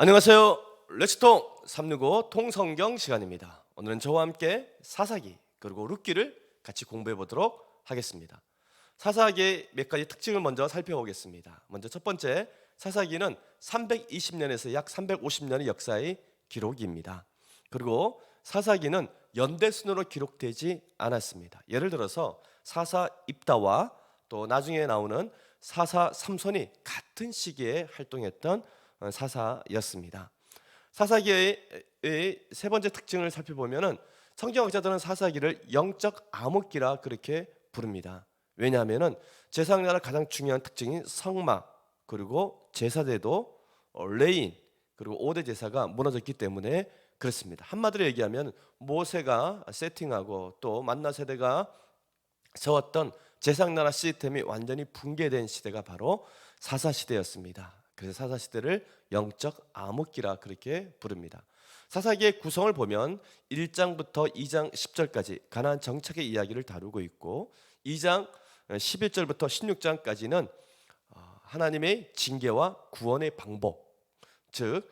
안녕하세요. 렛츠통 365 통성경 시간입니다. 오늘은 저와 함께 사사기 그리고 룻기를 같이 공부해 보도록 하겠습니다. 사사기의 몇 가지 특징을 먼저 살펴보겠습니다. 먼저 첫 번째, 사사기는 320년에서 약 350년의 역사의 기록입니다. 그리고 사사기는 연대순으로 기록되지 않았습니다. 예를 들어서 사사 입다와 또 나중에 나오는 사사 삼손이 같은 시기에 활동했던 사사였습니다. 사사기의 세 번째 특징을 살펴보면은 성경학자들은 사사기를 영적 암흑기라 그렇게 부릅니다. 왜냐하면은 제사장나라 가장 중요한 특징인 성막 그리고 제사대도 레인 그리고 5대 제사가 무너졌기 때문에 그렇습니다. 한마디로 얘기하면 모세가 세팅하고 또 만나 세대가 세웠던 제사장나라 시스템이 완전히 붕괴된 시대가 바로 사사시대였습니다. 그래서 사사시대를 영적 암흑기라 그렇게 부릅니다. 사사기의 구성을 보면 1장부터 2장 10절까지 가나안 정착의 이야기를 다루고 있고 2장 11절부터 16장까지는 하나님의 징계와 구원의 방법, 즉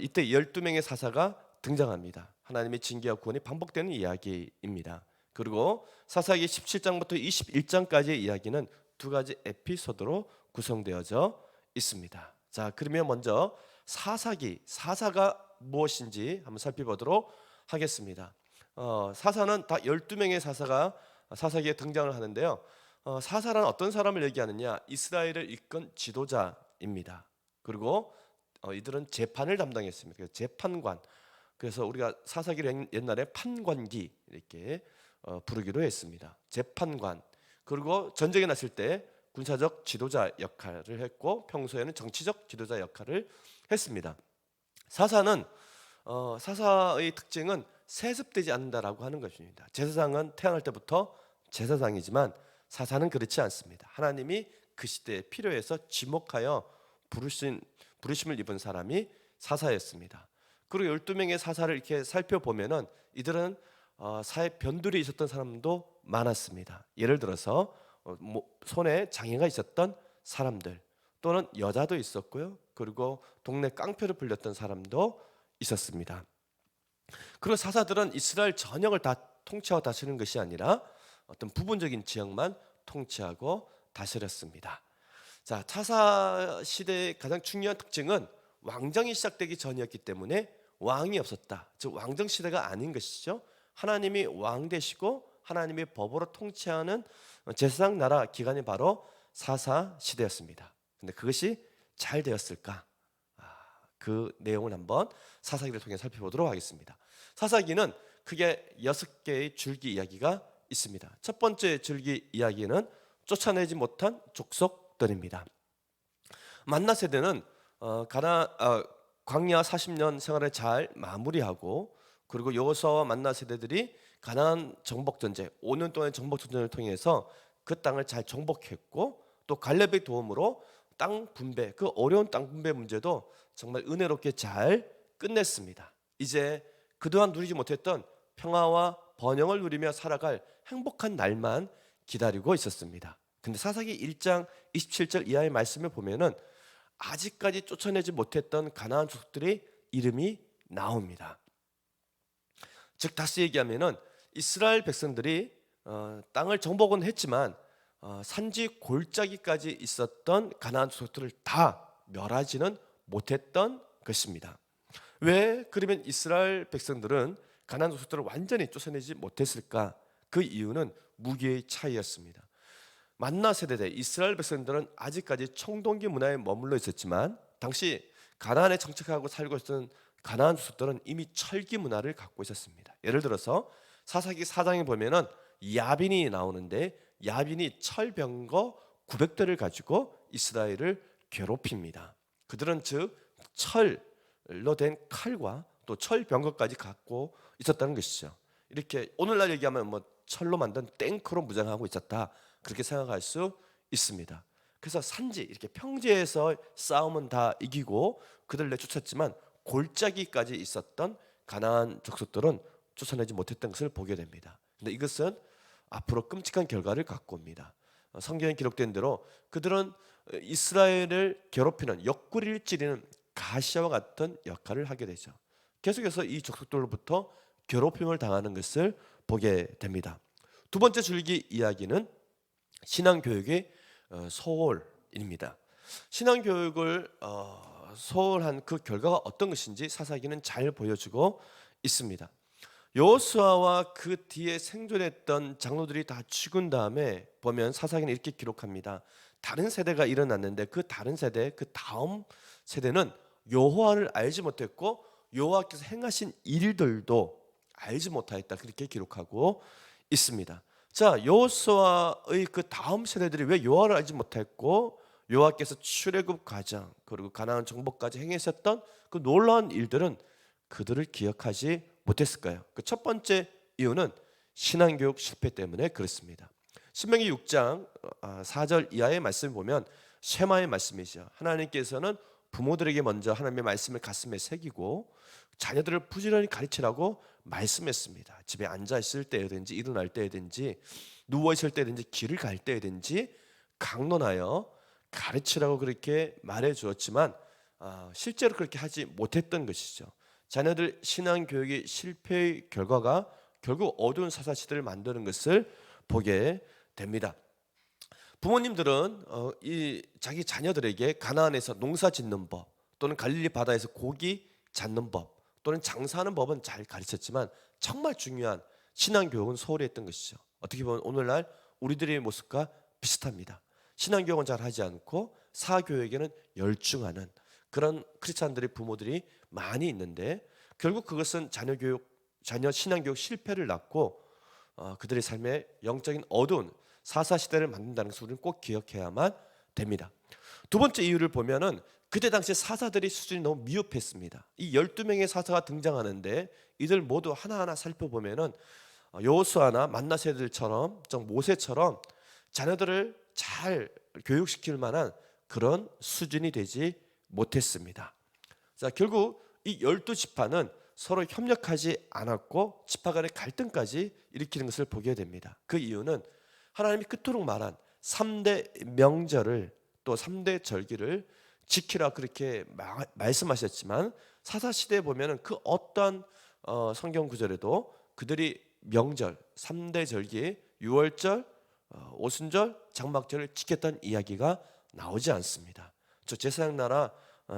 이때 12명의 사사가 등장합니다. 하나님의 징계와 구원이 반복되는 이야기입니다. 그리고 사사기 17장부터 21장까지의 이야기는 두 가지 에피소드로 구성되어져 있습니다. 자, 그러면 먼저 사사기, 사사가 무엇인지 한번 살펴보도록 하겠습니다. 사사는 다 12명의 사사가 사사기에 등장을 하는데요. 사사란 어떤 사람을 얘기하느냐? 이스라엘을 이끈 지도자입니다. 그리고 이들은 재판을 담당했습니다. 그래서 재판관. 그래서 우리가 사사기를 옛날에 판관기 이렇게 부르기도 했습니다. 재판관. 그리고 전쟁이 났을 때 군사적 지도자 역할을 했고 평소에는 정치적 지도자 역할을 했습니다. 사사는 사사의 특징은 세습되지 않는다라고 하는 것입니다. 제사장은 태어날 때부터 제사장이지만 사사는 그렇지 않습니다. 하나님이 그 시대에 필요해서 지목하여 부르심을 입은 사람이 사사였습니다. 그리고 12명의 사사를 이렇게 살펴보면은 이들은 사회 변두리에 있었던 사람도 많았습니다. 예를 들어서 손에 장애가 있었던 사람들 또는 여자도 있었고요. 그리고 동네 깡패를 불렸던 사람도 있었습니다. 그리고 사사들은 이스라엘 전역을 다 통치하고 다스리는 것이 아니라 어떤 부분적인 지역만 통치하고 다스렸습니다. 자, 사사 시대의 가장 중요한 특징은 왕정이 시작되기 전이었기 때문에 왕이 없었다. 즉 왕정 시대가 아닌 것이죠. 하나님이 왕 되시고 하나님의 법으로 통치하는 제사장 나라 기간이 바로 사사 시대였습니다. 근데 그것이 잘 되었을까? 그 내용을 한번 사사기를 통해 살펴보도록 하겠습니다. 사사기는 크게 6개의 줄기 이야기가 있습니다. 첫 번째 줄기 이야기는 쫓아내지 못한 족속들입니다. 만나 세대는 광야 40년 생활을 잘 마무리하고 그리고 여호수아와 만나 세대들이 가나안 정복 전쟁 5년 동안의 정복 전쟁을 통해서 그 땅을 잘 정복했고 또 갈렙의 도움으로 땅 분배, 그 어려운 땅 분배 문제도 정말 은혜롭게 잘 끝냈습니다. 이제 그동안 누리지 못했던 평화와 번영을 누리며 살아갈 행복한 날만 기다리고 있었습니다. 근데 사사기 1장 27절 이하의 말씀을 보면은 아직까지 쫓아내지 못했던 가나안 족속들의 이름이 나옵니다. 즉 다시 얘기하면은 이스라엘 백성들이 땅을 정복은 했지만 산지 골짜기까지 있었던 가나안 족속들을 다 멸하지는 못했던 것입니다. 왜 그러면 이스라엘 백성들은 가나안 족속들을 완전히 쫓아내지 못했을까? 그 이유는 무기의 차이였습니다. 만나 세대대 이스라엘 백성들은 아직까지 청동기 문화에 머물러 있었지만 당시 가나안에 정착하고 살고 있었던 가나안 족속들은 이미 철기 문화를 갖고 있었습니다. 예를 들어서 사사기 4장에 보면은 야빈이 나오는데 야빈이 철병거 900대를 가지고 이스라엘을 괴롭힙니다. 그들은 즉 철로 된 칼과 또 철병거까지 갖고 있었다는 것이죠. 이렇게 오늘날 얘기하면 뭐 철로 만든 탱크로 무장하고 있었다 그렇게 생각할 수 있습니다. 그래서 산지 이렇게 평지에서 싸움은 다 이기고 그들 내쫓았지만 골짜기까지 있었던 가나안 족속들은 쫓아내지 못했던 것을 보게 됩니다. 근데 이것은 앞으로 끔찍한 결과를 갖고 옵니다. 성경에 기록된 대로 그들은 이스라엘을 괴롭히는 옆구리를 찌르는 가시와 같은 역할을 하게 되죠. 계속해서 이 족속들로부터 괴롭힘을 당하는 것을 보게 됩니다. 두 번째 줄기 이야기는 신앙교육의 소홀입니다. 신앙교육을 소홀한 그 결과가 어떤 것인지 사사기는 잘 보여주고 있습니다. 여호수아와 그 뒤에 생존했던 장로들이 다 죽은 다음에 보면 사사기는 이렇게 기록합니다. 다른 세대가 일어났는데 그 다른 세대, 그 다음 세대는 여호와를 알지 못했고 여호와께서 행하신 일들도 알지 못하였다, 그렇게 기록하고 있습니다. 자, 여호수아의 그 다음 세대들이 왜 여호와를 알지 못했고 여호와께서 출애굽 과정 그리고 가나안 정복까지 행하셨던 그 놀라운 일들은 그들을 기억하지 못했을까요? 그 첫 번째 이유는 신앙교육 실패 때문에 그렇습니다. 신명기 6장 4절 이하의 말씀을 보면 쉐마의 말씀이죠. 하나님께서는 부모들에게 먼저 하나님의 말씀을 가슴에 새기고 자녀들을 부지런히 가르치라고 말씀했습니다. 집에 앉아 있을 때든지 일어날 때든지 누워 있을 때든지 길을 갈 때든지 강론하여 가르치라고 그렇게 말해 주었지만 실제로 그렇게 하지 못했던 것이죠. 자녀들 신앙 교육의 실패의 결과가 결국 어두운 사사시대를 만드는 것을 보게 됩니다. 부모님들은 이 자기 자녀들에게 가나안에서 농사 짓는 법 또는 갈릴리 바다에서 고기 잡는 법 또는 장사하는 법은 잘 가르쳤지만 정말 중요한 신앙 교육은 소홀히 했던 것이죠. 어떻게 보면 오늘날 우리들의 모습과 비슷합니다. 신앙 교육은 잘 하지 않고 사교육에는 열중하는 그런 크리스찬들의 부모들이 많이 있는데 결국 그것은 자녀 신앙 교육 실패를 낳고 그들의 삶에 영적인 어두운 사사시대를 만든다는 것을 우리는 꼭 기억해야만 됩니다. 두 번째 이유를 보면은 그때 당시 사사들의 수준이 너무 미흡했습니다. 이 12명의 사사가 등장하는데 이들 모두 하나하나 살펴보면은 여호수아나 만나세들처럼 모세처럼 자녀들을 잘 교육시킬 만한 그런 수준이 되지 못했습니다. 자, 결국 이 12지파는 서로 협력하지 않았고 지파 간의 갈등까지 일으키는 것을 보게 됩니다. 그 이유는 하나님이 그토록 말한 3대 명절을 또 3대 절기를 지키라 그렇게 말씀하셨지만 사사시대에 보면은 그 어떠한 성경 구절에도 그들이 명절 3대 절기 유월절, 오순절, 장막절을 지켰다는 이야기가 나오지 않습니다. 저 제사장 나라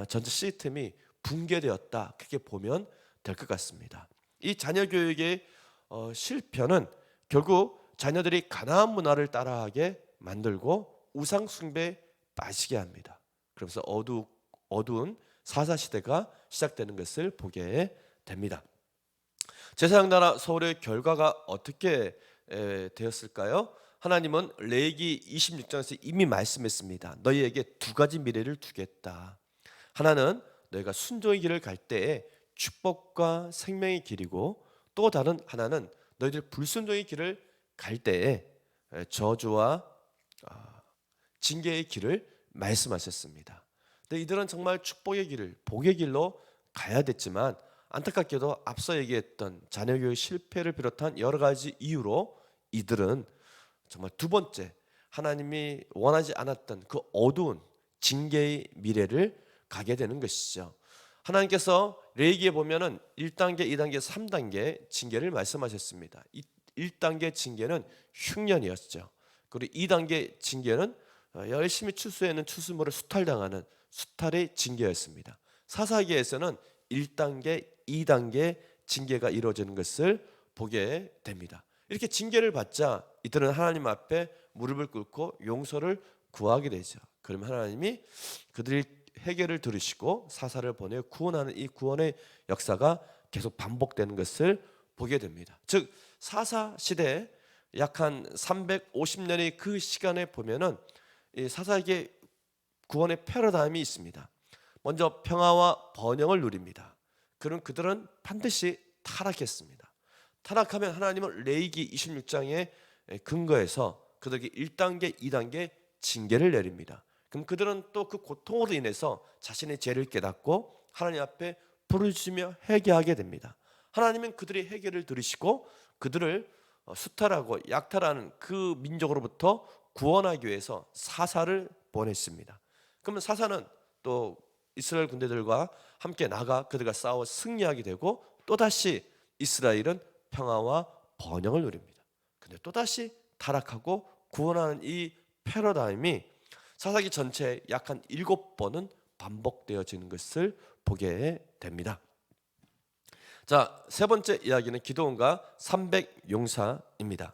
전체 시스템이 붕괴되었다, 그렇게 보면 될 것 같습니다. 이 자녀 교육의 실패는 결국 자녀들이 가나안 문화를 따라하게 만들고 우상 숭배에 빠지게 합니다. 그러면서 어두운 사사 시대가 시작되는 것을 보게 됩니다. 제사장 나라 소홀의 결과가 어떻게 되었을까요? 하나님은 레위기 26장에서 이미 말씀했습니다. 너희에게 두 가지 미래를 두겠다. 하나는 너희가 순종의 길을 갈 때에 축복과 생명의 길이고 또 다른 하나는 너희들 불순종의 길을 갈 때에 저주와 징계의 길을 말씀하셨습니다. 근데 이들은 정말 축복의 길을 복의 길로 가야 됐지만 안타깝게도 앞서 얘기했던 자녀교육 실패를 비롯한 여러 가지 이유로 이들은 정말 두 번째 하나님이 원하지 않았던 그 어두운 징계의 미래를 가게 되는 것이죠. 하나님께서 레위기에 보면은 1단계, 2단계, 3단계 징계를 말씀하셨습니다. 1단계 징계는 흉년이었죠. 그리고 2단계 징계는 열심히 추수에는 추수물을 수탈당하는 수탈의 징계였습니다. 사사기에서는 1단계, 2단계 징계가 이루어지는 것을 보게 됩니다. 이렇게 징계를 받자 이들은 하나님 앞에 무릎을 꿇고 용서를 구하게 되죠. 그러면 하나님이 그들의 회개를 들으시고 사사를 보내 구원하는 이 구원의 역사가 계속 반복되는 것을 보게 됩니다. 즉 사사 시대 약 한 350년의 그 시간에 보면은 이 사사에게 구원의 패러다임이 있습니다. 먼저 평화와 번영을 누립니다. 그럼 그들은 반드시 타락했습니다. 타락하면 하나님은 레위기 26장에 근거해서 그들에게 1단계, 2단계 징계를 내립니다. 그럼 그들은 또 그 고통으로 인해서 자신의 죄를 깨닫고 하나님 앞에 부르짖으며 회개하게 됩니다. 하나님은 그들의 회개를 들으시고 그들을 수탈하고 약탈하는 그 민족으로부터 구원하기 위해서 사사를 보냈습니다. 그러면 사사는 또 이스라엘 군대들과 함께 나가 그들과 싸워 승리하게 되고 또다시 이스라엘은 평화와 번영을 누립니다. 근데 또다시 타락하고 구원하는 이 패러다임이 사사기 전체에 약 한 7번은 반복되어지는 것을 보게 됩니다. 자, 세 번째 이야기는 기드온과 300용사입니다.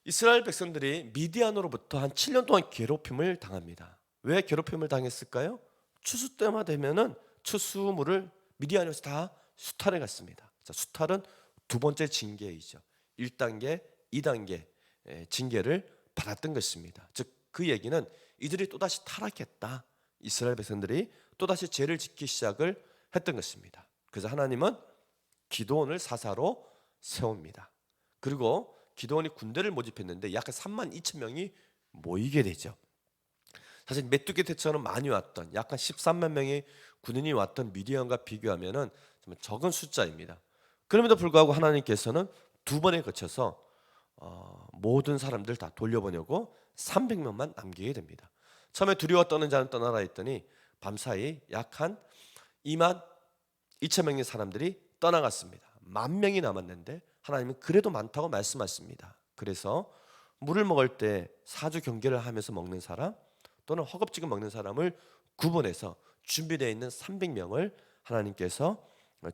이스라엘 백성들이 미디안으로부터 한 7년 동안 괴롭힘을 당합니다. 왜 괴롭힘을 당했을까요? 추수 때만 되면은 추수물을 미디안에서 다 수탈해 갔습니다. 자, 수탈은 두 번째 징계이죠. 1단계, 2단계 징계를 받았던 것입니다. 즉 그 얘기는 이들이 또다시 타락했다. 이스라엘 백성들이 또다시 죄를 짓기 시작을 했던 것입니다. 그래서 하나님은 기드온을 사사로 세웁니다. 그리고 기드온이 군대를 모집했는데 약 3만 2천 명이 모이게 되죠. 사실 메뚜기 떼처럼 많이 왔던 약 13만 명의 군인이 왔던 미디안과 비교하면은 정말 적은 숫자입니다. 그럼에도 불구하고 하나님께서는 두 번에 거쳐서 모든 사람들 다 돌려보내고 300명만 남기게 됩니다. 처음에 두려워 떠는 자는 떠나라 했더니 밤사이 약 한 2만 2천 명의 사람들이 떠나갔습니다. 10,000명이 남았는데 하나님은 그래도 많다고 말씀하십니다. 그래서 물을 먹을 때 사주 경계를 하면서 먹는 사람 또는 허겁지겁 먹는 사람을 구분해서 준비되어 있는 300명을 하나님께서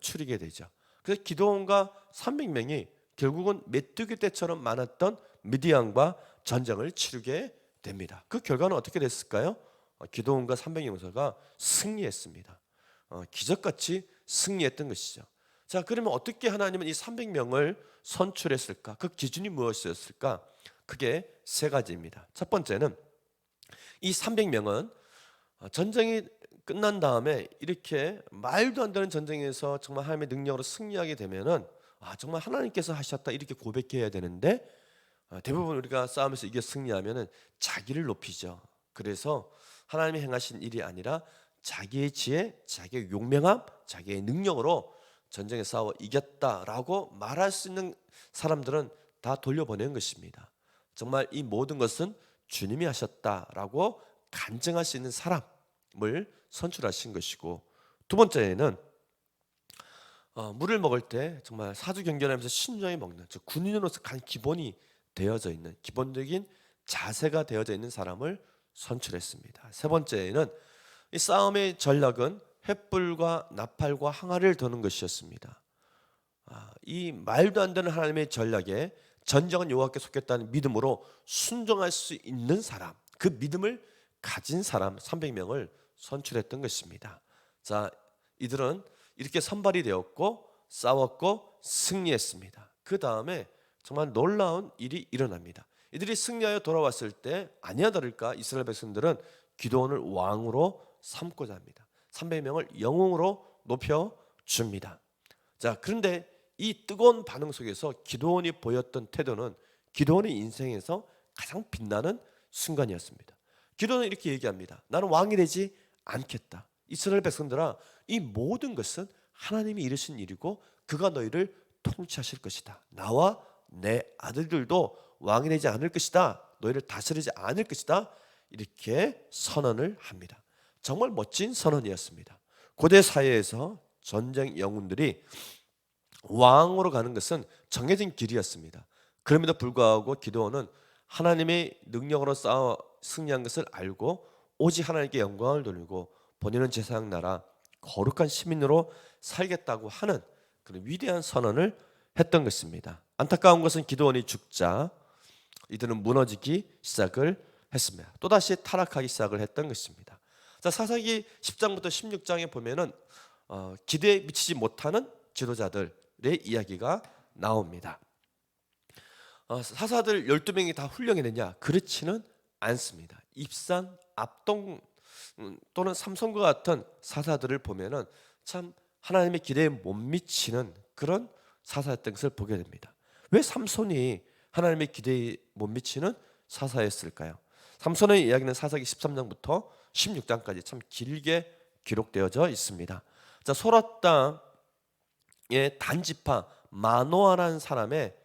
추리게 되죠. 그래서 기드온과 300명이 결국은 메뚜기 떼처럼 많았던 미디안과 전쟁을 치르게 됩니다. 그 결과는 어떻게 됐을까요? 기드온과 300용사가 승리했습니다. 기적같이 승리했던 것이죠. 자, 그러면 어떻게 하나님은 이 300명을 선출했을까? 그 기준이 무엇이었을까? 그게 세 가지입니다. 첫 번째는 이 300명은 전쟁이 끝난 다음에 이렇게 말도 안 되는 전쟁에서 정말 하나님의 능력으로 승리하게 되면은 정말 하나님께서 하셨다 이렇게 고백해야 되는데 대부분 우리가 싸움에서 이겨 승리하면은 자기를 높이죠. 그래서 하나님이 행하신 일이 아니라 자기의 지혜, 자기의 용맹함, 자기의 능력으로 전쟁에 싸워 이겼다라고 말할 수 있는 사람들은 다 돌려보낸 것입니다. 정말 이 모든 것은 주님이 하셨다라고 간증할 수 있는 사람을 선출하신 것이고, 두 번째는 물을 먹을 때 정말 사주 경계하면서 신중히 먹는, 즉 군인으로서 간 기본이 되어져 있는 기본적인 자세가 되어져 있는 사람을 선출했습니다. 세 번째는 이 싸움의 전략은 횃불과 나팔과 항아리를 드는 것이었습니다. 이 말도 안 되는 하나님의 전략에 전쟁은 여호와께 속했다는 믿음으로 순종할 수 있는 사람, 그 믿음을 가진 사람 300명을 선출했던 것입니다. 자, 이들은 이렇게 선발이 되었고 싸웠고 승리했습니다. 그 다음에 정말 놀라운 일이 일어납니다. 이들이 승리하여 돌아왔을 때 아니야 다를까 이스라엘 백성들은 기드온을 왕으로 삼고자 합니다. 300명을 영웅으로 높여줍니다. 자, 그런데 이 뜨거운 반응 속에서 기드온이 보였던 태도는 기드온의 인생에서 가장 빛나는 순간이었습니다. 기드온은 이렇게 얘기합니다. 나는 왕이 되지 않겠다. 이스라엘 백성들아, 이 모든 것은 하나님이 이루신 일이고 그가 너희를 통치하실 것이다. 나와 내 아들들도 왕이 되지 않을 것이다. 너희를 다스리지 않을 것이다. 이렇게 선언을 합니다. 정말 멋진 선언이었습니다. 고대 사회에서 전쟁 영웅들이 왕으로 가는 것은 정해진 길이었습니다. 그럼에도 불구하고 기드온은 하나님의 능력으로 싸워 승리한 것을 알고 오직 하나님께 영광을 돌리고 본인은 제사장 나라 거룩한 시민으로 살겠다고 하는 그런 위대한 선언을 했던 것입니다. 안타까운 것은 기드온이 죽자 이들은 무너지기 시작을 했습니다. 또다시 타락하기 시작을 했던 것입니다. 자, 사사기 10장부터 16장에 보면은 기대에 미치지 못하는 지도자들의 이야기가 나옵니다. 사사들 12명이 다 훌륭했느냐? 그렇지는 않습니다. 입산, 압동 또는 삼손과 같은 사사들을 보면은 참 하나님의 기대에 못 미치는 그런 사사였던 것을 보게 됩니다. 왜 삼손이 하나님의 기대에 못 미치는 사사였을까요? 삼손의 이야기는 사사기 13장부터 16장까지 참 길게 기록되어져 있습니다. 자, 소라 땅의 단지파 마노아라는 사람의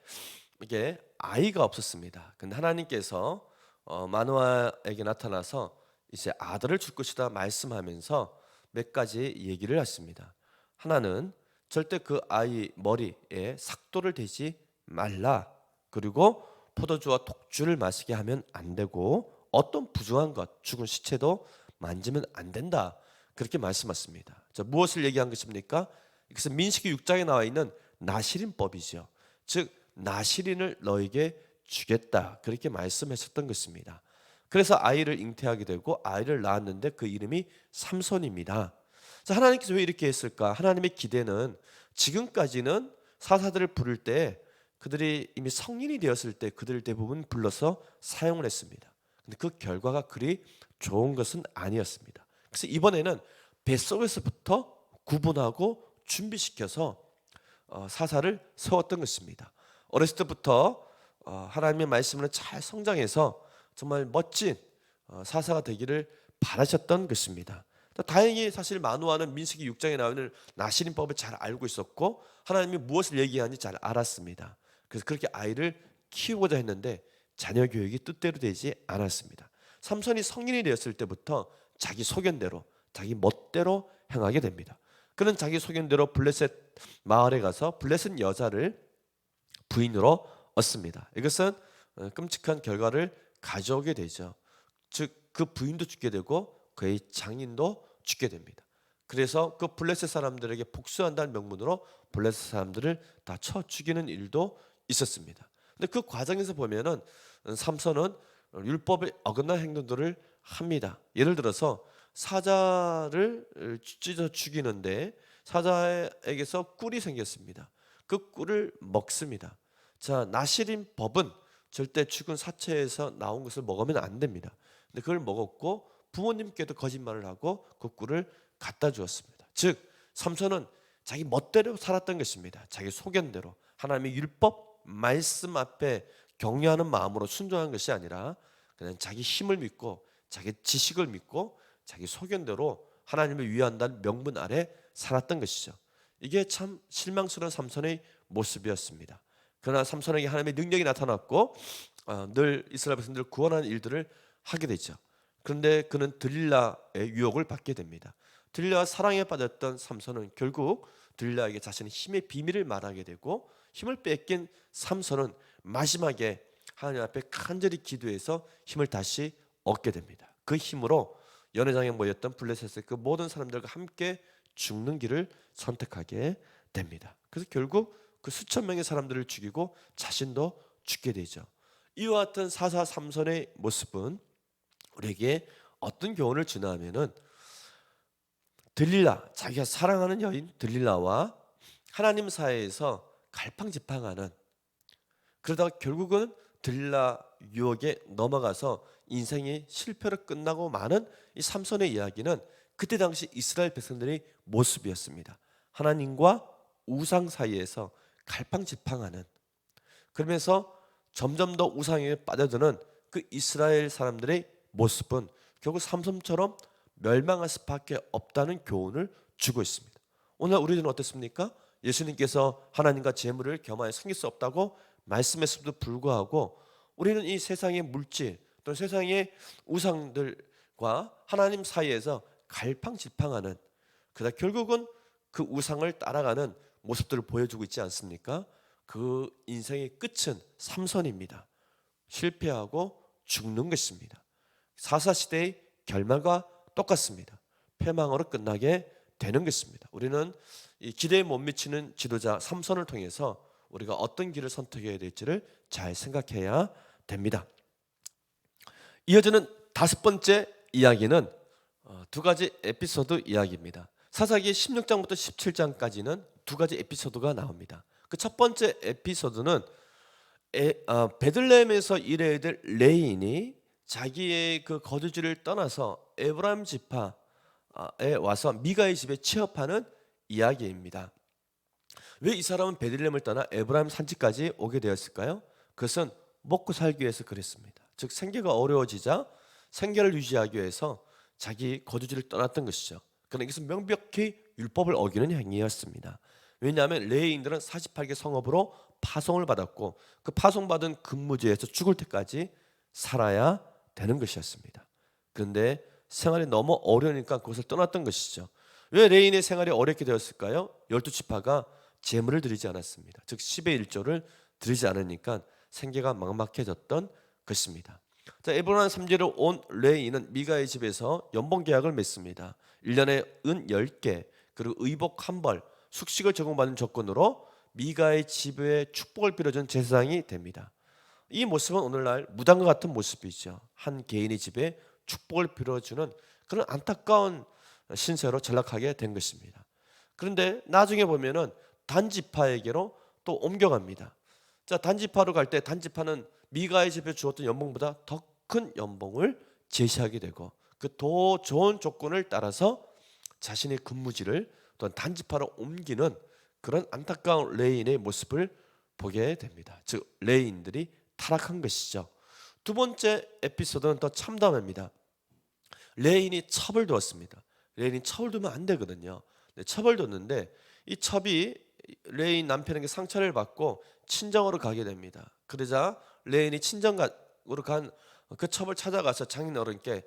이게 아이가 없었습니다. 근데 하나님께서 마노아에게 나타나서 이제 아들을 줄 것이다 말씀하면서 몇 가지 얘기를 했습니다. 하나는 절대 그 아이 머리에 삭도를 대지 말라. 그리고 포도주와 독주를 마시게 하면 안 되고 어떤 부정한 것, 죽은 시체도 만지면 안 된다. 그렇게 말씀하십니다. 자, 무엇을 얘기한 것입니까? 이것은 민수기 6장에 나와 있는 나시린법이죠. 즉 나시린을 너에게 주겠다. 그렇게 말씀하셨던 것입니다. 그래서 아이를 잉태하게 되고 아이를 낳았는데 그 이름이 삼손입니다. 자, 하나님께서 왜 이렇게 했을까? 하나님의 기대는 지금까지는 사사들을 부를 때 그들이 이미 성인이 되었을 때 그들을 대부분 불러서 사용을 했습니다. 근데 그 결과가 그리 좋은 것은 아니었습니다. 그래서 이번에는 뱃속에서부터 구분하고 준비시켜서 사사를 세웠던 것입니다. 어렸을 때부터 하나님의 말씀을 잘 성장해서 정말 멋진 사사가 되기를 바라셨던 것입니다. 다행히 사실 마노아는 민수기 6장에 나오는 나시린법을 잘 알고 있었고 하나님이 무엇을 얘기하는지 잘 알았습니다. 그래서 그렇게 아이를 키우고자 했는데 자녀 교육이 뜻대로 되지 않았습니다. 삼손이 성인이 되었을 때부터 자기 소견대로 자기 멋대로 행하게 됩니다. 그는 자기 소견대로 블레셋 마을에 가서 블레셋 여자를 부인으로 얻습니다. 이것은 끔찍한 결과를 가져오게 되죠. 즉 그 부인도 죽게 되고 그의 장인도 죽게 됩니다. 그래서 그 블레셋 사람들에게 복수한다는 명분으로 블레셋 사람들을 다 쳐 죽이는 일도 있었습니다. 근데 그 과정에서 보면은 삼손은 율법에 어긋난 행동들을 합니다. 예를 들어서 사자를 찢어 죽이는데 사자에게서 꿀이 생겼습니다. 그 꿀을 먹습니다. 자, 나시린 법은 절대 죽은 사체에서 나온 것을 먹으면 안 됩니다. 근데 그걸 먹었고 부모님께도 거짓말을 하고 그 꿀을 갖다 주었습니다. 즉 삼손은 자기 멋대로 살았던 것입니다. 자기 소견대로 하나님의 율법 말씀 앞에 경외하는 마음으로 순종한 것이 아니라 그냥 자기 힘을 믿고 자기 지식을 믿고 자기 소견대로 하나님을 위한다는 명분 아래 살았던 것이죠. 이게 참 실망스러운 삼손의 모습이었습니다. 그러나 삼손에게 하나님의 능력이 나타났고 늘 이스라엘 백성들을 구원하는 일들을 하게 되죠. 그런데 그는 들릴라의 유혹을 받게 됩니다. 들릴라와 사랑에 빠졌던 삼손은 결국 들릴라에게 자신의 힘의 비밀을 말하게 되고 힘을 뺏긴 삼손은 마지막에 하나님 앞에 간절히 기도해서 힘을 다시 얻게 됩니다. 그 힘으로 연회장에 모였던 블레셋의 그 모든 사람들과 함께 죽는 길을 선택하게 됩니다. 그래서 결국 그 수천 명의 사람들을 죽이고 자신도 죽게 되죠. 이와 같은 사사 삼손의 모습은 우리에게 어떤 교훈을 주나 하면은 들릴라, 자기가 사랑하는 여인 들릴라와 하나님 사이에서 갈팡질팡하는, 그러다가 결국은 들릴라 유혹에 넘어가서 인생이 실패로 끝나고 마는 이 삼손의 이야기는 그때 당시 이스라엘 백성들의 모습이었습니다. 하나님과 우상 사이에서 갈팡질팡하는, 그러면서 점점 더 우상에 빠져드는 그 이스라엘 사람들의 모습은 결국 삼손처럼 멸망할 수밖에 없다는 교훈을 주고 있습니다. 오늘 우리는 어떻습니까? 예수님께서 하나님과 재물을 겸하여 섬길 수 없다고 말씀했음에도 불구하고 우리는 이 세상의 물질 또 세상의 우상들과 하나님 사이에서 갈팡질팡하는, 그러다 결국은 그 우상을 따라가는 모습들을 보여주고 있지 않습니까? 그 인생의 끝은 삼손입니다. 실패하고 죽는 것입니다. 사사시대의 결말과 똑같습니다. 패망으로 끝나게 되는 것입니다. 우리는 이 기대에 못 미치는 지도자 삼손을 통해서 우리가 어떤 길을 선택해야 될지를 잘 생각해야 됩니다. 이어지는 다섯 번째 이야기는 두 가지 에피소드 이야기입니다. 사사기 16장부터 17장까지는 두 가지 에피소드가 나옵니다. 그 첫 번째 에피소드는 베들레헴에서 일해야 될 레인이 자기의 그 거주지를 떠나서 에브라임 지파에 와서 미가의 집에 취업하는 이야기입니다. 왜 이 사람은 베들레헴을 떠나 에브라임 산지까지 오게 되었을까요? 그것은 먹고 살기 위해서 그랬습니다. 즉 생계가 어려워지자 생계를 유지하기 위해서 자기 거주지를 떠났던 것이죠. 그러나 이것은 명백히 율법을 어기는 행위였습니다. 왜냐하면 레위인들은 48개 성읍으로 파송을 받았고 그 파송받은 근무지에서 죽을 때까지 살아야 되는 것이었습니다. 그런데 생활이 너무 어려우니까 그것을 떠났던 것이죠. 왜 레인의 생활이 어렵게 되었을까요? 12지파가 제물을 드리지 않았습니다. 즉 10의 1조를 드리지 않으니까 생계가 막막해졌던 것입니다. 자, 에브라임 3지로 온 레인은 미가의 집에서 연봉 계약을 맺습니다. 1년에 은 10개 그리고 의복 1벌 숙식을 제공받는 조건으로 미가의 집에 축복을 빌어준 제사장이 됩니다. 이 모습은 오늘날 무당과 같은 모습이죠. 한 개인의 집에 축복을 빌어주는 그런 안타까운 신세로 전락하게 된 것입니다. 그런데 나중에 보면은 단지파에게로 또 옮겨갑니다. 자, 단지파로 갈 때 단지파는 미가의 집에 주었던 연봉보다 더 큰 연봉을 제시하게 되고 그 더 좋은 조건을 따라서 자신의 근무지를 또한 단지파로 옮기는 그런 안타까운 레인의 모습을 보게 됩니다. 즉 레인들이 타락한 것이죠. 두 번째 에피소드는 더 참담합니다. 레인이 첩을 두었습니다. 레인이 첩을 두면 안 되거든요. 첩을 뒀는데 이 첩이 레인 남편에게 상처를 받고 친정으로 가게 됩니다. 그러자 레인이 친정으로 간 그 첩을 찾아가서 장인 어른께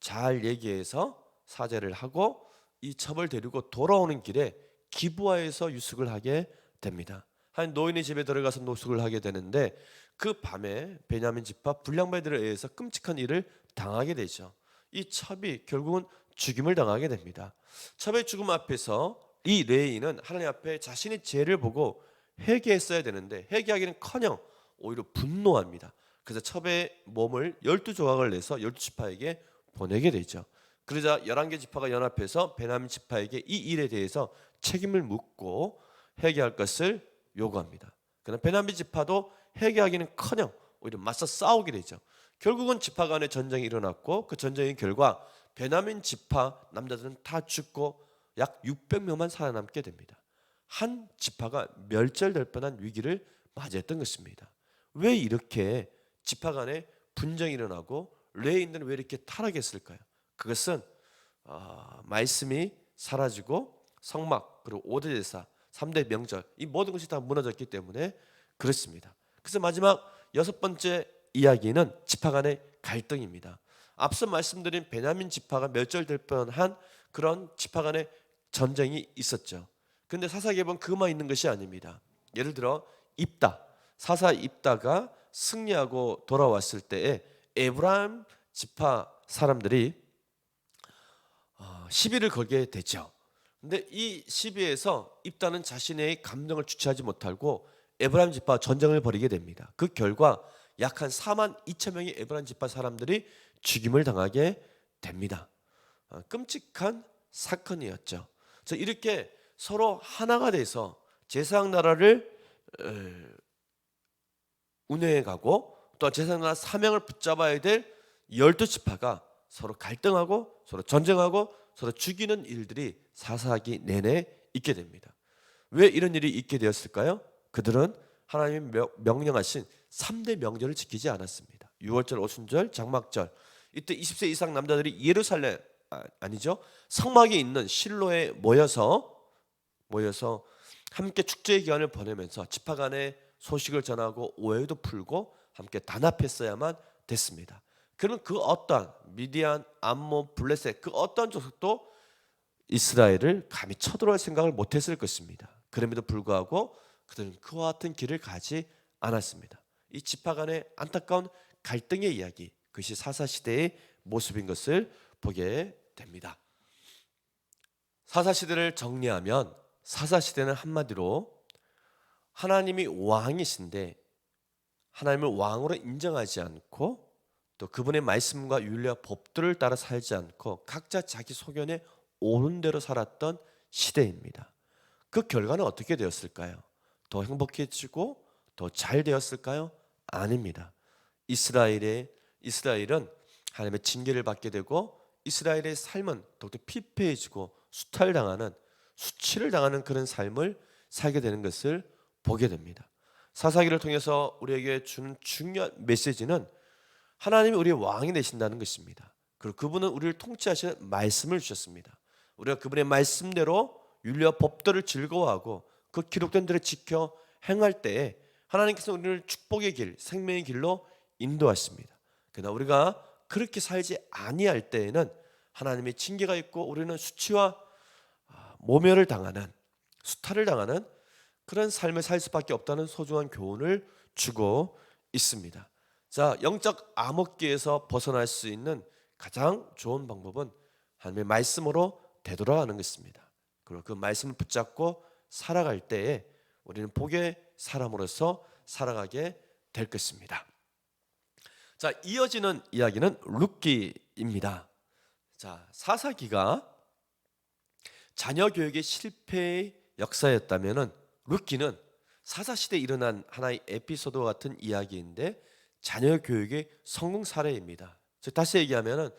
잘 얘기해서 사죄를 하고 이 첩을 데리고 돌아오는 길에 기브아에서 유숙을 하게 됩니다. 한 노인의 집에 들어가서 노숙을 하게 되는데 그 밤에 베냐민 지파 불량배들에 의해서 끔찍한 일을 당하게 되죠. 이 첩이 결국은 죽임을 당하게 됩니다. 첩의 죽음 앞에서 이 레이는 하나님 앞에 자신의 죄를 보고 회개했어야 되는데 회개하기는커녕 오히려 분노합니다. 그래서 첩의 몸을 12조각을 내서 12지파에게 보내게 되죠. 그러자 11개 지파가 연합해서 베냐민 지파에게 이 일에 대해서 책임을 묻고 회개할 것을 요구합니다. 그러나 베냐민 지파도 회개하기는커녕 오히려 맞서 싸우게 되죠. 결국은 지파 간의 전쟁이 일어났고 그 전쟁의 결과 베냐민 지파 남자들은 다 죽고 약 600명만 살아남게 됩니다. 한 지파가 멸절될 뻔한 위기를 맞이했던 것입니다. 왜 이렇게 지파 간에 분쟁이 일어나고 레인들은 왜 이렇게 타락했을까요? 그것은 말씀이 사라지고 성막 그리고 5대 제사 3대 명절 이 모든 것이 다 무너졌기 때문에 그렇습니다. 그래서 마지막 6번째 이야기는 지파 간의 갈등입니다. 앞서 말씀드린 베냐민 지파가 멸절될 뻔한 그런 지파 간의 전쟁이 있었죠. 그런데 사사기에 보면 그만 있는 것이 아닙니다. 예를 들어 입다 사사 입다가 승리하고 돌아왔을 때에 에브라임 지파 사람들이 시비를 걸게 되죠. 근데 이 시비에서 입다는 자신의 감정을 주체하지 못하고 에브라임 지파와 전쟁을 벌이게 됩니다. 그 결과 약 한 4만 2천 명의 에브라임 지파 사람들이 죽임을 당하게 됩니다. 끔찍한 사건이었죠. 그래서 이렇게 서로 하나가 돼서 제사장 나라를 운영해가고 또 제사장 나라 사명을 붙잡아야 될 12지파가 서로 갈등하고 서로 전쟁하고 서로 죽이는 일들이 사사기 내내 있게 됩니다. 왜 이런 일이 있게 되었을까요? 그들은 하나님이 명령하신 3대 명절을 지키지 않았습니다. 유월절, 오순절, 장막절. 이때 20세 이상 남자들이 예루살렘 아니죠. 성막에 있는 실로에 모여서 함께 축제의 기간을 보내면서 지파 간의 소식을 전하고 오해도 풀고 함께 단합했어야만 됐습니다. 그러면 그 어떠한 미디안, 암몬, 블레셋 그 어떤 족속도 이스라엘을 감히 쳐들어올 생각을 못했을 것입니다. 그럼에도 불구하고 그들은 그와 같은 길을 가지 않았습니다. 이 지파 간의 안타까운 갈등의 이야기 그것이 사사시대의 모습인 것을 보게 됩니다. 사사시대를 정리하면 사사시대는 한마디로 하나님이 왕이신데 하나님을 왕으로 인정하지 않고 또 그분의 말씀과 윤리와 법들을 따라 살지 않고 각자 자기 소견에 오는 대로 살았던 시대입니다. 그 결과는 어떻게 되었을까요? 더 행복해지고 더 잘 되었을까요? 아닙니다. 이스라엘은 하나님의 징계를 받게 되고 이스라엘의 삶은 더욱더 피폐해지고 수치를 당하는 그런 삶을 살게 되는 것을 보게 됩니다. 사사기를 통해서 우리에게 주는 중요한 메시지는 하나님이 우리의 왕이 되신다는 것입니다. 그리고 그분은 우리를 통치하시는 말씀을 주셨습니다. 우리가 그분의 말씀대로 윤리와 법도를 즐거워하고 그 기록된 대로 지켜 행할 때에 하나님께서 우리를 축복의 길, 생명의 길로 인도하십니다. 그러나 우리가 그렇게 살지 아니할 때에는 하나님의 징계가 있고 우리는 수치와 모멸을 당하는, 수탈을 당하는 그런 삶을 살 수밖에 없다는 소중한 교훈을 주고 있습니다. 자, 영적 암흑기에서 벗어날 수 있는 가장 좋은 방법은 하나님의 말씀으로 되돌아가는 것입니다. 그리고 그 말씀을 붙잡고 살아갈 때에 우리는 복의 사람으로서 살아가게 될 것입니다. 자, 이어지는 이야기는 룻기입니다. 자, 사사기가 자녀 교육의 실패의 역사였다면은 룻기는 사사시대에 일어난 하나의 에피소드 같은 이야기인데 자녀 교육의 성공 사례입니다. 즉 다시 얘기하면은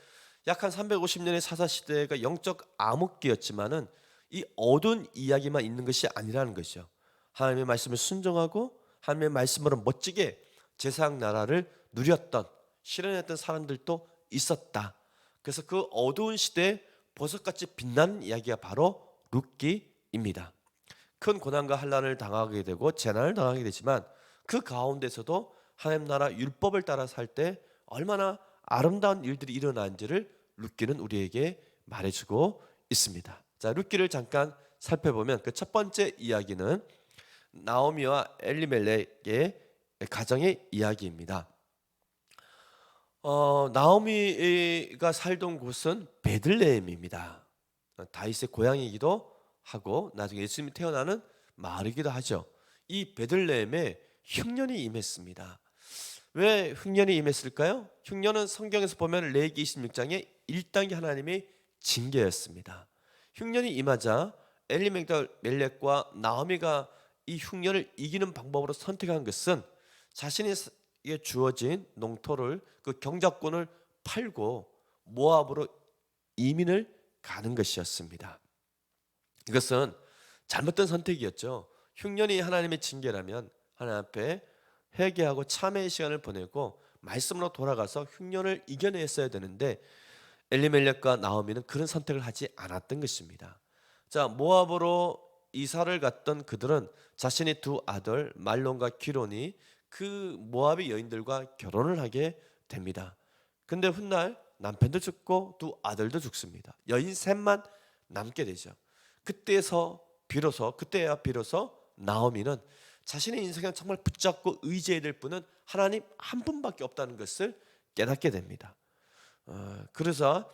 약 한 350년의 사사시대가 영적 암흑기였지만은 이 어두운 이야기만 있는 것이 아니라는 것이죠. 하나님의 말씀을 순종하고 하나님의 말씀으로 멋지게 제사장 나라를 누렸던, 실현했던 사람들도 있었다. 그래서 그 어두운 시대에 보석같이 빛나는 이야기가 바로 룻기입니다. 큰 고난과 환난을 당하게 되고 재난을 당하게 되지만 그 가운데서도 하나님 나라 율법을 따라 살 때 얼마나 아름다운 일들이 일어난지를 룻기는 우리에게 말해주고 있습니다. 자, 룻기를 잠깐 살펴보면 그 첫 번째 이야기는 나오미와 엘리멜렉의 가정의 이야기입니다. 나오미가 살던 곳은 베들레헴입니다. 다윗의 고향이기도 하고 나중에 예수님이 태어나는 마을이기도 하죠. 이 베들레헴에 흉년이 임했습니다. 왜 흉년이 임했을까요? 흉년은 성경에서 보면 레위기 26장에 1단계 하나님의 징계였습니다. 흉년이 임하자 엘리멜렉과 나오미가 이 흉년을 이기는 방법으로 선택한 것은 자신에게 주어진 농토를, 그 경작권을 팔고 모압으로 이민을 가는 것이었습니다. 이것은 잘못된 선택이었죠. 흉년이 하나님의 징계라면 하나님 앞에 회개하고 참회의 시간을 보내고 말씀으로 돌아가서 흉년을 이겨냈어야 되는데 엘리멜렉과 나오미는 그런 선택을 하지 않았던 것입니다. 자, 모압으로 이사를 갔던 그들은 자신의 두 아들 말론과 기론이 그 모압의 여인들과 결혼을 하게 됩니다. 근데 훗날 남편도 죽고 두 아들도 죽습니다. 여인 셋만 남게 되죠. 그때야 비로소 나오미는 자신의 인생을 정말 붙잡고 의지해야 될 분은 하나님 한 분밖에 없다는 것을 깨닫게 됩니다. 그래서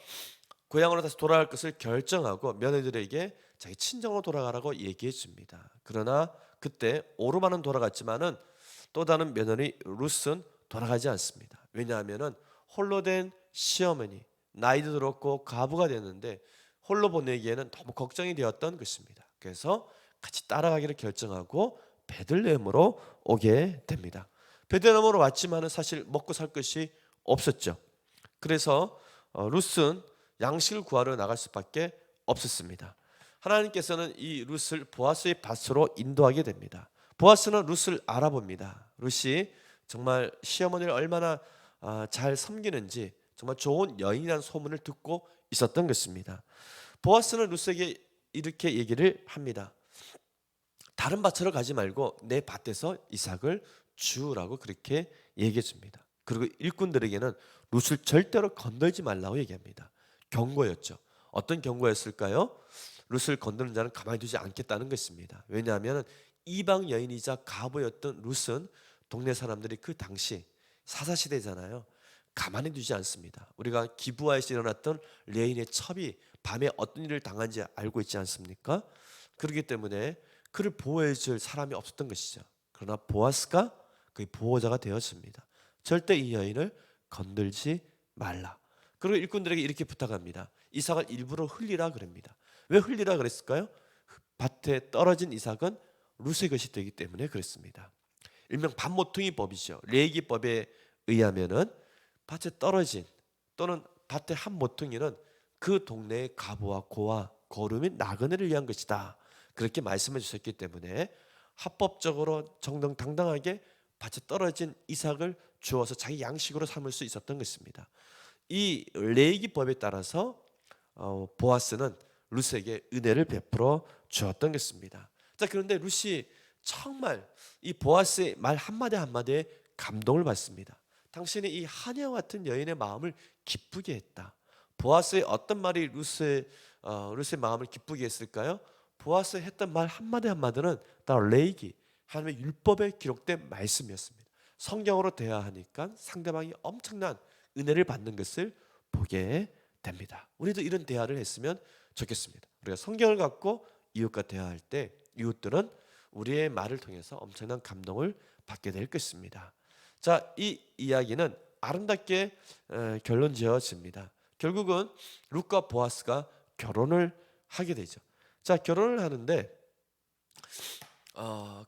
고향으로 다시 돌아갈 것을 결정하고 며느리들에게 자기 친정으로 돌아가라고 얘기해 줍니다. 그러나 그때 오르마는 돌아갔지만은 또 다른 며느리 룻은 돌아가지 않습니다. 왜냐하면은 홀로 된 시어머니, 나이도 들었고 과부가 됐는데 홀로 보내기에는 너무 걱정이 되었던 것입니다. 그래서 같이 따라가기를 결정하고 베들레헴으로 오게 됩니다. 베들레헴으로 왔지만은 사실 먹고 살 것이 없었죠. 그래서 룻은 양식을 구하러 나갈 수밖에 없었습니다. 하나님께서는 이 룻을 보아스의 밭으로 인도하게 됩니다. 보아스는 룻을 알아봅니다. 룻이 정말 시어머니를 얼마나 잘 섬기는지 정말 좋은 여인이라는 소문을 듣고 있었던 것입니다. 보아스는 룻에게 이렇게 얘기를 합니다. 다른 밭으로 가지 말고 내 밭에서 이삭을 주라고 그렇게 얘기해 줍니다. 그리고 일꾼들에게는 룻을 절대로 건들지 말라고 얘기합니다. 경고였죠. 어떤 경고였을까요? 룻을 건드는 자는 가만히 두지 않겠다는 것입니다. 왜냐하면 이방 여인이자 과부였던 룻은 동네 사람들이 그 당시 사사시대잖아요. 가만히 두지 않습니다. 우리가 기브아에서 일어났던 레인의 첩이 밤에 어떤 일을 당한지 알고 있지 않습니까? 그렇기 때문에 그를 보호해 줄 사람이 없었던 것이죠. 그러나 보아스가 그의 보호자가 되었습니다. 절대 이 여인을 건들지 말라. 그리고 일꾼들에게 이렇게 부탁합니다. 이삭을 일부러 흘리라 그럽니다. 왜 흘리라 그랬을까요? 밭에 떨어진 이삭은 룻의 것이 되기 때문에 그랬습니다. 일명 밭모퉁이 법이죠. 레위기법에 의하면은 밭에 떨어진 또는 밭의 한 모퉁이는 그 동네의 과부와 고아, 거류 및 나그네를 위한 것이다. 그렇게 말씀해 주셨기 때문에 합법적으로 정정당당하게 밭에 떨어진 이삭을 주어서 자기 양식으로 삼을 수 있었던 것입니다. 이 레위기법에 따라서 보아스는 룻에게 은혜를 베풀어 주었던 것입니다. 자, 그런데 룻이 정말 이 보아스의 말 한마디 한마디에 감동을 받습니다. 당신이 이 하녀와 같은 여인의 마음을 기쁘게 했다. 보아스의 어떤 말이 룻의 마음을 기쁘게 했을까요? 보아스 했던 말 한마디 한마디는 다 레이기, 하나님의 율법에 기록된 말씀이었습니다. 성경으로 대화하니까 상대방이 엄청난 은혜를 받는 것을 보게 됩니다. 우리도 이런 대화를 했으면 좋겠습니다. 우리가 성경을 갖고 이웃과 대화할 때 이웃들은 우리의 말을 통해서 엄청난 감동을 받게 될 것입니다. 자, 이 이야기는 아름답게 결론 지어집니다. 결국은 룻과 보아스가 결혼을 하게 되죠. 자, 결혼을 하는데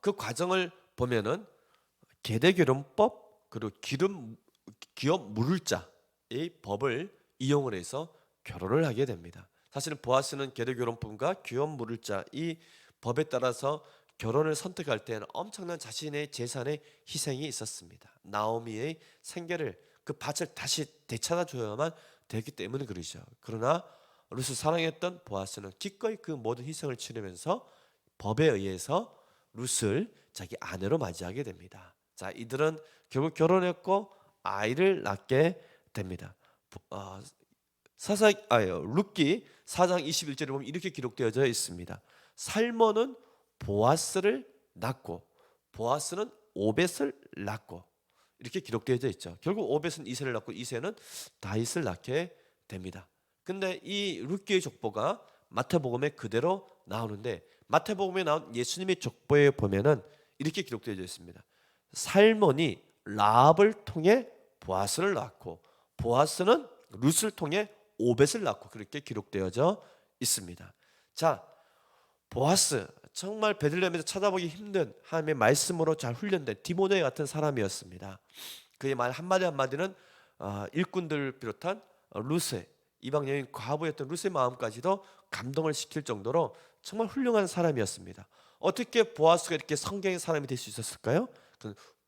그 과정을 보면은 계대결혼법 그리고 기업 물을 자의 법을 이용을 해서 결혼을 하게 됩니다. 사실은 보아스는 계대결혼법과 기업 물을 자 이 법에 따라서 결혼을 선택할 때는 엄청난 자신의 재산의 희생이 있었습니다. 나오미의 생계를 그 밭을 다시 되찾아줘야만 되기 때문에 그러죠. 그러나 룻을 사랑했던 보아스는 기꺼이 그 모든 희생을 치르면서 법에 의해서 룻을 자기 아내로 맞이하게 됩니다. 자, 이들은 결국 결혼했고 아이를 낳게 됩니다. 룻기 4장 21절에 보면 이렇게 기록되어져 있습니다. 살몬은 보아스를 낳고 보아스는 오벳을 낳고 이렇게 기록되어져 있죠. 결국 오벳은 이새를 낳고 이새는 다윗을 낳게 됩니다. 근데 이 룻기의 족보가 마태복음에 그대로 나오는데 마태복음에 나온 예수님의 족보에 보면은 이렇게 기록되어져 있습니다. 살몬이 라합을 통해 보아스를 낳고 보아스는 룻을 통해 오벳을 낳고 그렇게 기록되어져 있습니다. 자, 보아스 정말 베들레헴에서 찾아보기 힘든 하나님의 말씀으로 잘 훈련된 디모데 같은 사람이었습니다. 그의 말 한마디 한마디는 일꾼들을 비롯한 룻의 이방 여인 과부였던 룻의 마음까지도 감동을 시킬 정도로 정말 훌륭한 사람이었습니다. 어떻게 보아스가 이렇게 성경의 사람이 될 수 있었을까요?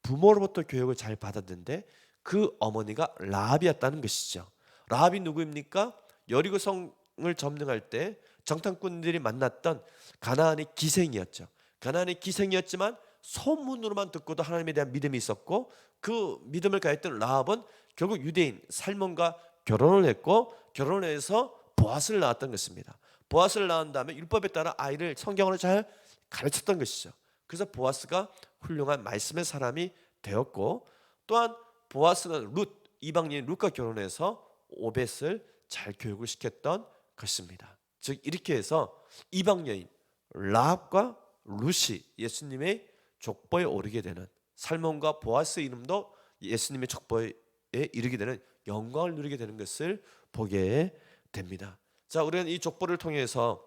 부모로부터 교육을 잘 받았는데 그 어머니가 라합이었다는 것이죠. 라합이 누구입니까? 여리고 성을 점령할 때 정탐꾼들이 만났던 가나안의 기생이었죠. 가나안의 기생이었지만 소문으로만 듣고도 하나님에 대한 믿음이 있었고 그 믿음을 가졌던 라합은 결국 유대인 살몬과 결혼을 했고 결혼을 해서 보아스를 낳았던 것입니다. 보아스를 낳은 다음에 율법에 따라 아이를 성경으로 잘 가르쳤던 것이죠. 그래서 보아스가 훌륭한 말씀의 사람이 되었고 또한 보아스는 룻 이방인 룻과 결혼해서 오벳을 잘 교육을 시켰던 것입니다. 즉 이렇게 해서 이방 여인 라합과 룻이 예수님의 족보에 오르게 되는 살몬과 보아스의 이름도 예수님의 족보에 이르게 되는 영광을 누리게 되는 것을 보게 됩니다. 자, 우리는 이 족보를 통해서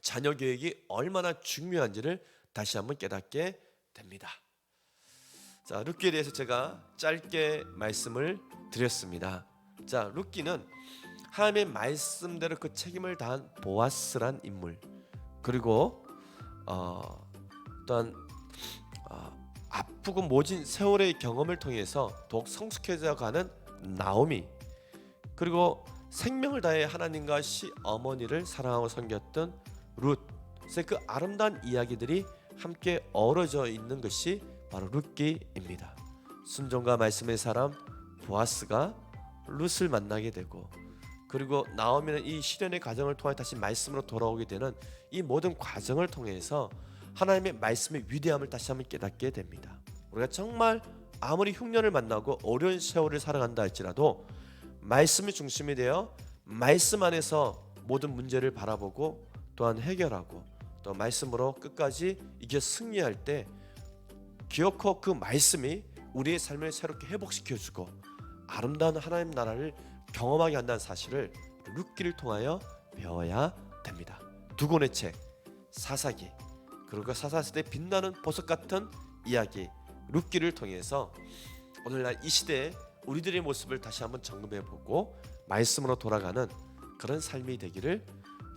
자녀 교육이 얼마나 중요한지를 다시 한번 깨닫게 됩니다. 자, 룻기에 대해서 제가 짧게 말씀을 드렸습니다. 자, 룻기는 하나님의 말씀대로 그 책임을 다한 보아스란 인물, 그리고 또한 아프고 모진 세월의 경험을 통해서 더욱 성숙해져 가는 나오미, 그리고 생명을 다해 하나님과 시어머니를 사랑하고 섬겼던 룻의 그 아름다운 이야기들이 함께 어우러져 있는 것이 바로 룻기입니다. 순종과 말씀의 사람 보아스가 룻을 만나게 되고 그리고 나오미는 이 시련의 과정을 통해 다시 말씀으로 돌아오게 되는 이 모든 과정을 통해서 하나님의 말씀의 위대함을 다시 한번 깨닫게 됩니다. 우리가 정말 아무리 흉년을 만나고 어려운 세월을 살아간다 할지라도 말씀이 중심이 되어 말씀 안에서 모든 문제를 바라보고 또한 해결하고 또 말씀으로 끝까지 이겨 승리할 때 기어코 그 말씀이 우리의 삶을 새롭게 회복시켜주고 아름다운 하나님 나라를 경험하게 한다는 사실을 룻기를 통하여 배워야 됩니다. 두 권의 책 사사기 그리고 사사시대에 빛나는 보석 같은 이야기 룻기를 통해서 오늘날 이 시대에 우리들의 모습을 다시 한번 점검해보고 말씀으로 돌아가는 그런 삶이 되기를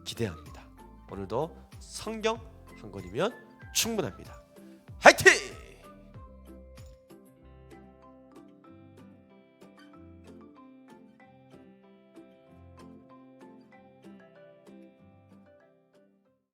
기대합니다. 오늘도 성경 한 권이면 충분합니다. 화이팅!